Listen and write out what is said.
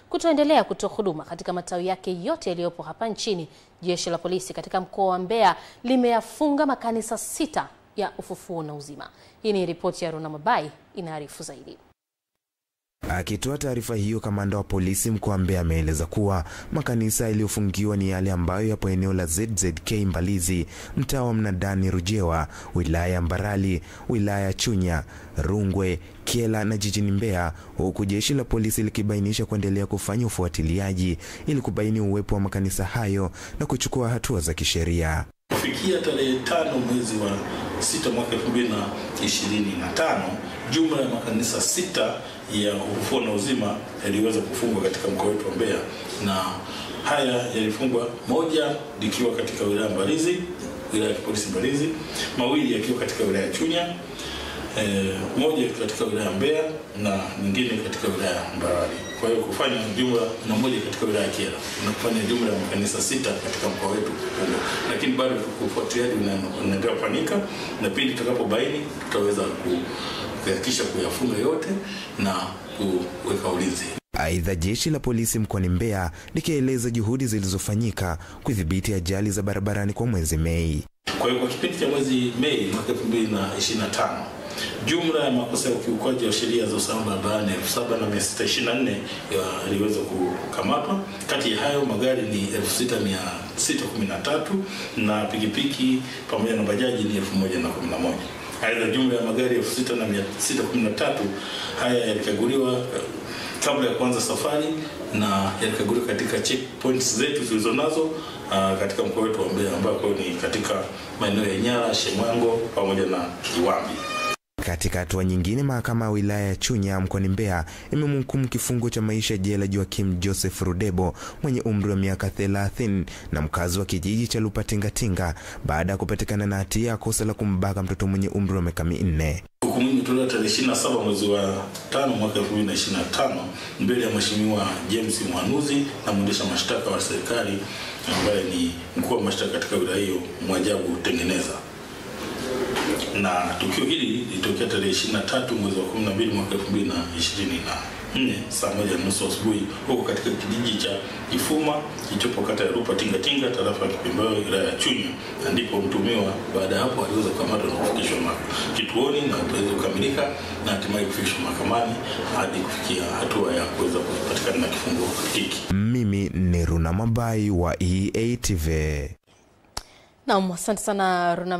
kutoendelea kutoa huduma katika matawi yake yote yaliyopo hapa nchini. Jeshi la polisi katika mkoa wa Mbeya limeyafunga makanisa 6 ya Ufufuo na Uzima. Hii ni ripoti ya Runa Mabai, inaarifu zaidi. Akitoa taarifa hiyo, kamanda wa polisi mkoa wa Mbeya ameeleza kuwa makanisa yaliyofungiwa ni yale ambayo yapo eneo la ZZK Mbalizi, mtaa wa Mnadani Rujewa, wilaya ya Mbarali, wilaya ya Chunya, Rungwe, Kyela na jijini Mbeya, huku jeshi la polisi likibainisha kuendelea kufanya ufuatiliaji ili kubaini uwepo wa makanisa hayo na kuchukua hatua za kisheria. Kufikia tarehe 5 mwezi wa 6 mwaka 2025, jumla ya makanisa 6 ya Ufufuo na Uzima yaliweza kufungwa katika mkoa wetu wa Mbeya, na haya yalifungwa moja likiwa katika wilaya Mbalizi, wilaya ya polisi Mbalizi, mawili yakiwa katika wilaya ya Chunya, moja katika wilaya ya Mbeya na nyingine katika wilaya ya Mbarali. Kwa hiyo kufanya jumla na moja katika wilaya ya Kyela, na kufanya jumla ya makanisa 6 katika mkoa wetu. Lakini bado kufuatiliaji unaendelea kufanyika, na pindi tutakapobaini tutaweza kuhakikisha kuyafunga yote na kuweka ulinzi. Aidha, jeshi la polisi mkoani Mbeya likieleza juhudi zilizofanyika kudhibiti ajali za barabarani kwa mwezi Mei. Kwa hiyo kwa kipindi cha mwezi Mei mwaka 2025, jumla ya makosa ya ukiukaji wa sheria za usalama barabarani 7624 yaliweza kukamatwa. Kati ya hayo magari ni 6613 na pikipiki pamoja na bajaji ni 1011. Aidha, jumla ya magari 6613 haya yalikaguliwa kabla ya kuanza safari na yalikaguliwa katika checkpoints zetu zilizonazo katika mkoa wetu wa Mbeya, ambako ni katika maeneo ya Nyala, Shemwango pamoja na Kiwambi. Katika hatua nyingine, mahakama ya wilaya ya Chunya mkoani Mbeya imemhukumu kifungo cha maisha jela Joakim Joseph Rudebo mwenye umri wa miaka 30 na mkazi wa kijiji cha Lupatingatinga baada ya kupatikana na hatia ya kosa la kumbaka mtoto mwenye umri wa miaka 4. Hukumu ilitolewa tarehe 27 mwezi wa 5 mwaka 2025 mbele ya Mheshimiwa James Mwanuzi na mwendesha mashtaka wa serikali ambaye ni mkuu wa mashtaka katika wilaya hiyo, Mwajabu Tengeneza. Na tukio hili lilitokea tarehe 23 mwezi wa 12 mwaka 2024 saa 1:30 asubuhi huko katika kijiji cha Ifuma kilichopo kata ya Lupatingatinga, tarafa ya Kipembewe, wilaya ya Chunya. Ndipo mtumiwa baada ya hapo aliweza kukamatwa na kufikishwa kituoni na upelelezi ukamilika na hatimaye kufikishwa mahakamani hadi kufikia hatua ya kuweza kupatikana na kifungo hiki. Mimi ni Runa Mabai wa EATV. Naam, asante sana Runa.